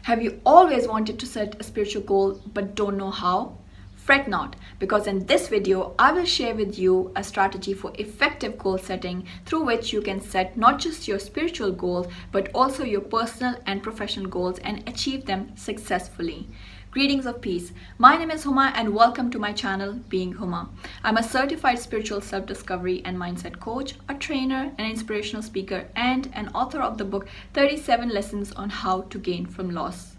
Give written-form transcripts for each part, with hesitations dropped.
Have you always wanted to set a spiritual goal but don't know how? Fret not, because in this video, I will share with you a strategy for effective goal setting through which you can set not just your spiritual goals but also your personal and professional goals and achieve them successfully. Greetings of peace. My name is Huma and welcome to my channel, Being Huma. I'm a certified spiritual self-discovery and mindset coach, a trainer, an inspirational speaker, and an author of the book 37 Lessons on How to Gain from Loss.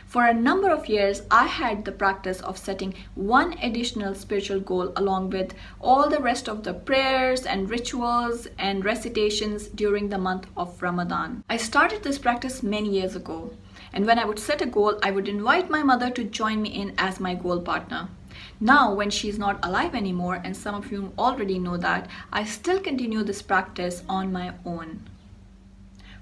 For a number of years, I had the practice of setting one additional spiritual goal along with all the rest of the prayers and rituals and recitations during the month of Ramadan. I started this practice many years ago, and when I would set a goal, I would invite my mother to join me in as my goal partner. Now, when she's not alive anymore, and some of you already know that, I still continue this practice on my own.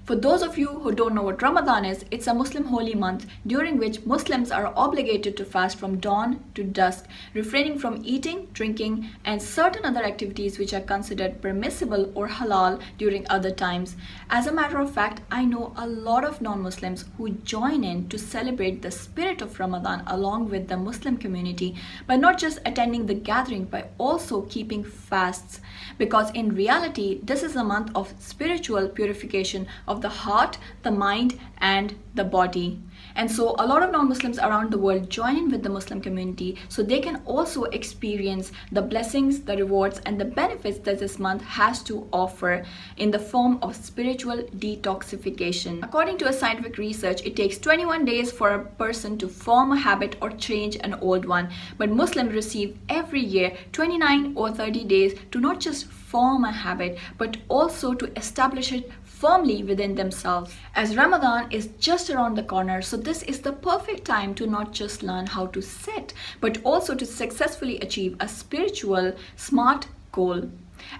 For those of you who don't know what Ramadan is, it's a Muslim holy month during which Muslims are obligated to fast from dawn to dusk, refraining from eating, drinking, and certain other activities which are considered permissible or halal during other times. As a matter of fact, I know a lot of non-Muslims who join in to celebrate the spirit of Ramadan along with the Muslim community by not just attending the gathering but also keeping fasts, because in reality, this is a month of spiritual purification of the heart, the mind, and the body. And so a lot of non-Muslims around the world join in with the Muslim community so they can also experience the blessings, the rewards, and the benefits that this month has to offer in the form of spiritual detoxification. According to a scientific research, it takes 21 days for a person to form a habit or change an old one, but Muslims receive every year 29 or 30 days to not just form a habit but also to establish it firmly within themselves. As Ramadan is just around the corner, so this is the perfect time to not just learn how to set, but also to successfully achieve a spiritual SMART goal.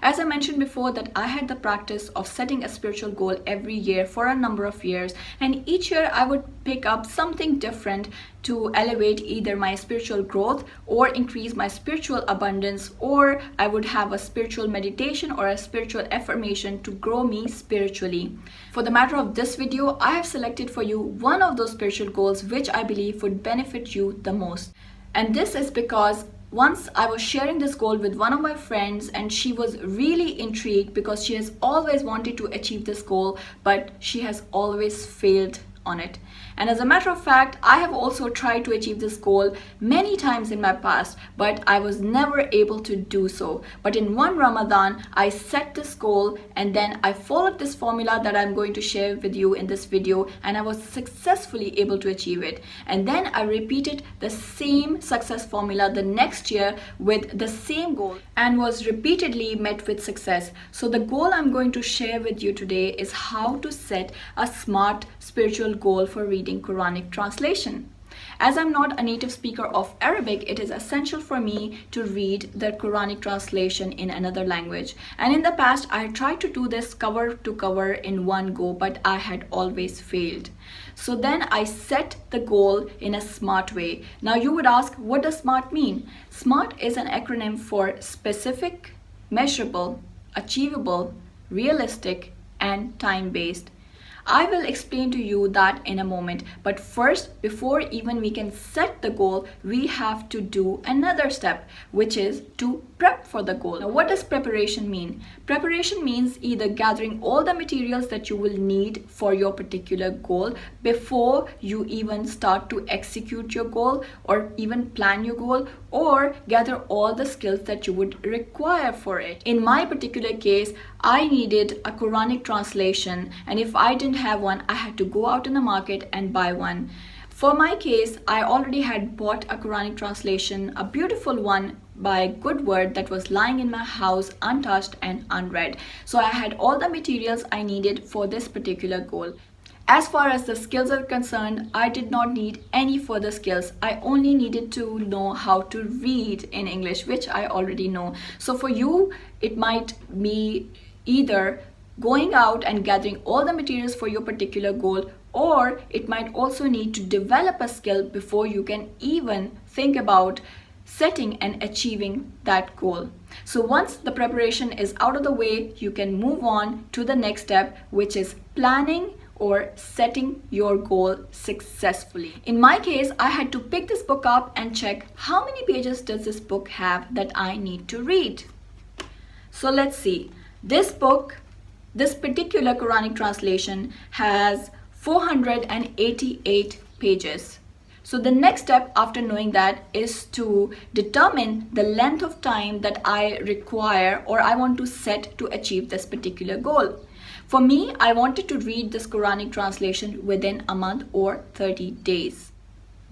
As I mentioned before, that I had the practice of setting a spiritual goal every year for a number of years, and each year I would pick up something different to elevate either my spiritual growth or increase my spiritual abundance, or I would have a spiritual meditation or a spiritual affirmation to grow me spiritually. For the matter of this video, I have selected for you one of those spiritual goals which I believe would benefit you the most. And this is because once I was sharing this goal with one of my friends and she was really intrigued because she has always wanted to achieve this goal, but she has always failed on it. And as a matter of fact, I have also tried to achieve this goal many times in my past, but I was never able to do so. But in one Ramadan, I set this goal and then I followed this formula that I'm going to share with you in this video, and I was successfully able to achieve it. And then I repeated the same success formula the next year with the same goal and was repeatedly met with success. So the goal I'm going to share with you today is how to set a SMART spiritual goal for reading Quranic translation. As I'm not a native speaker of Arabic, it is essential for me to read the Quranic translation in another language. And in the past, I tried to do this cover to cover in one go, but I had always failed. So then I set the goal in a SMART way. Now you would ask, what does SMART mean? SMART is an acronym for specific, measurable, achievable, realistic, and time-based. I will explain to you that in a moment, but first, before even we can set the goal, we have to do another step, which is to prep for the goal. Now, what does preparation mean? Preparation means either gathering all the materials that you will need for your particular goal before you even start to execute your goal or even plan your goal, or gather all the skills that you would require for it. In my particular case, I needed a Quranic translation, and if I didn't have one, I had to go out in the market and buy one. For my case, I already had bought a Quranic translation, a beautiful one by Good Word that was lying in my house untouched and unread. So I had all the materials I needed for this particular goal. As far as the skills are concerned, I did not need any further skills. I only needed to know how to read in English, which I already know. So for you, it might be either going out and gathering all the materials for your particular goal, or it might also need to develop a skill before you can even think about setting and achieving that goal. So once the preparation is out of the way, you can move on to the next step, which is planning or setting your goal successfully. In my case, I had to pick this book up and check how many pages does this book have that I need to read. So let's see. This book, this particular Quranic translation has 488 pages. So the next step after knowing that is to determine the length of time that I require or I want to set to achieve this particular goal. For me, I wanted to read this Quranic translation within a month or 30 days.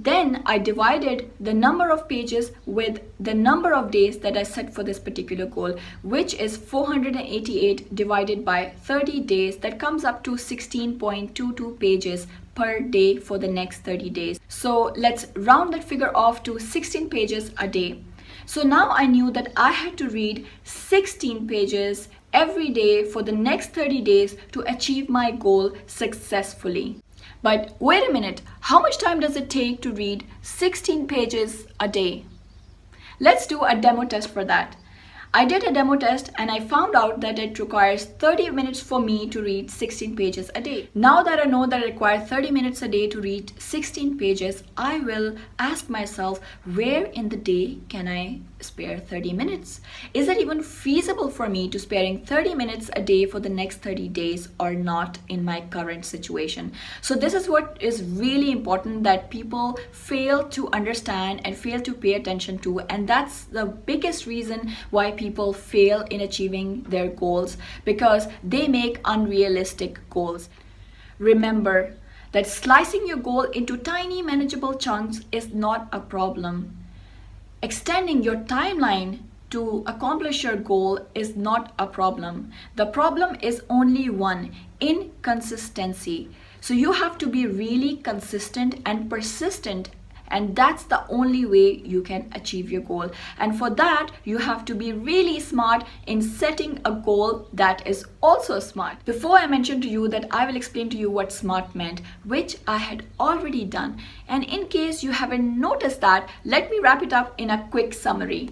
Then I divided the number of pages with the number of days that I set for this particular goal, which is 488 divided by 30 days. That comes up to 16.22 pages per day for the next 30 days. So let's round that figure off to 16 pages a day. So now I knew that I had to read 16 pages every day for the next 30 days to achieve my goal successfully. But wait a minute, how much time does it take to read 16 pages a day? Let's do a demo test for that. I did a demo test and I found out that it requires 30 minutes for me to read 16 pages a day. Now that I know that I require 30 minutes a day to read 16 pages, I will ask myself, where in the day can I spare 30 minutes? Is it even feasible for me to sparing 30 minutes a day for the next 30 days or not in my current situation? So this is what is really important that people fail to understand and fail to pay attention to, and that's the biggest reason why people fail in achieving their goals, because they make unrealistic goals. Remember that slicing your goal into tiny manageable chunks is not a problem. Extending your timeline to accomplish your goal is not a problem. The problem is only one: inconsistency. So you have to be really consistent and persistent, and that's the only way you can achieve your goal. And for that, you have to be really smart in setting a goal that is also smart. Before I mentioned to you that I will explain to you what smart meant, which I had already done. And in case you haven't noticed that, let me wrap it up in a quick summary.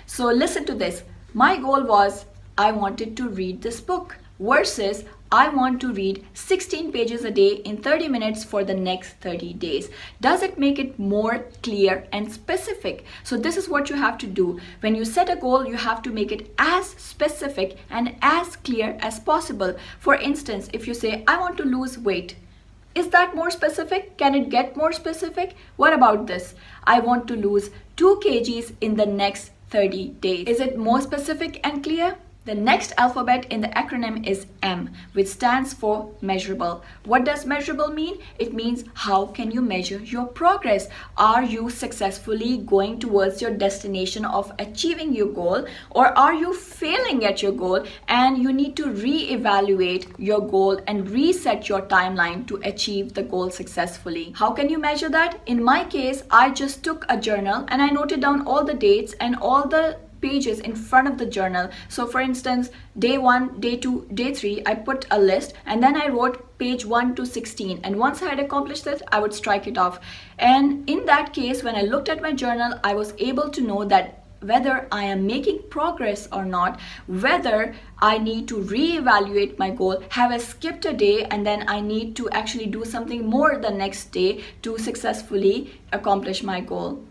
So listen to this. My goal was I wanted to read this book versus I want to read 16 pages a day in 30 minutes for the next 30 days. Does it make it more clear and specific? So this is what you have to do. When you set a goal, you have to make it as specific and as clear as possible. For instance, if you say, I want to lose weight, is that more specific? Can it get more specific? What about this? I want to lose 2 kgs in the next 30 days. Is it more specific and clear? The next alphabet in the acronym is M, which stands for measurable. What does measurable mean? It means how can you measure your progress? Are you successfully going towards your destination of achieving your goal, or are you failing at your goal and you need to re-evaluate your goal and reset your timeline to achieve the goal successfully? How can you measure that? In my case, I just took a journal and I noted down all the dates and all the pages in front of the journal. So for instance, day 1, day 2, day 3, I put a list and then I wrote page 1 to 16, and once I had accomplished it, I would strike it off. And in that case, when I looked at my journal, I was able to know that whether I am making progress or not, whether I need to re-evaluate my goal, have I skipped a day and then I need to actually do something more the next day to successfully accomplish my goal.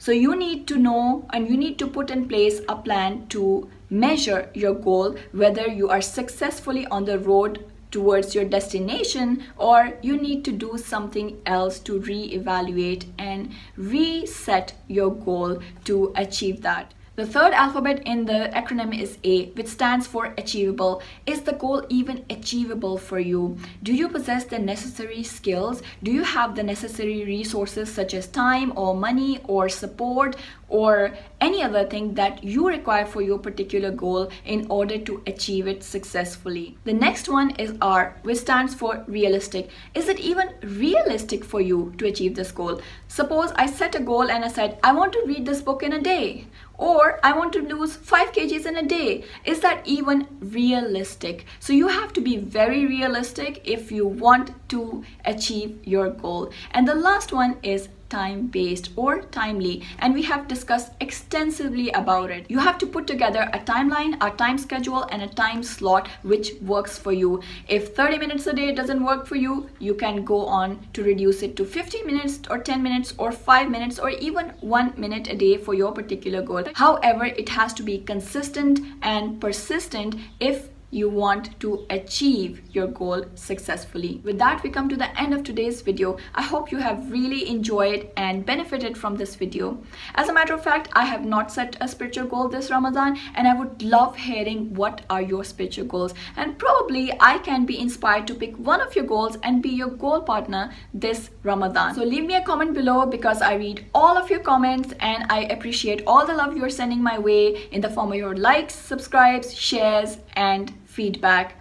So you need to know and you need to put in place a plan to measure your goal, whether you are successfully on the road towards your destination or you need to do something else to re-evaluate and reset your goal to achieve that. The third alphabet in the acronym is A, which stands for achievable. Is the goal even achievable for you? Do you possess the necessary skills? Do you have the necessary resources such as time or money or support or any other thing that you require for your particular goal in order to achieve it successfully? The next one is R, which stands for realistic. Is it even realistic for you to achieve this goal? Suppose I set a goal and I said, I want to read this book in a day. Or I want to lose 5 kgs in a day. Is that even realistic? So you have to be very realistic if you want to achieve your goal. And the last one is time-based or timely, and we have discussed extensively about it. You have to put together a timeline, a time schedule, and a time slot which works for you. If 30 minutes a day doesn't work for you, you can go on to reduce it to 15 minutes or 10 minutes or 5 minutes or even 1 minute a day for your particular goal. However, it has to be consistent and persistent if you want to achieve your goal successfully. With that, we come to the end of today's video. I hope you have really enjoyed and benefited from this video. As a matter of fact, I have not set a spiritual goal this Ramadan, and I would love hearing what are your spiritual goals, and probably I can be inspired to pick one of your goals and be your goal partner this Ramadan. So leave me a comment below, because I read all of your comments and I appreciate all the love you're sending my way in the form of your likes, subscribes, shares, and feedback.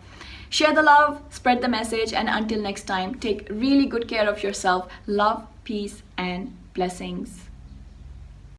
Share the love, spread the message, and until next time, take really good care of yourself. Love, peace, and blessings.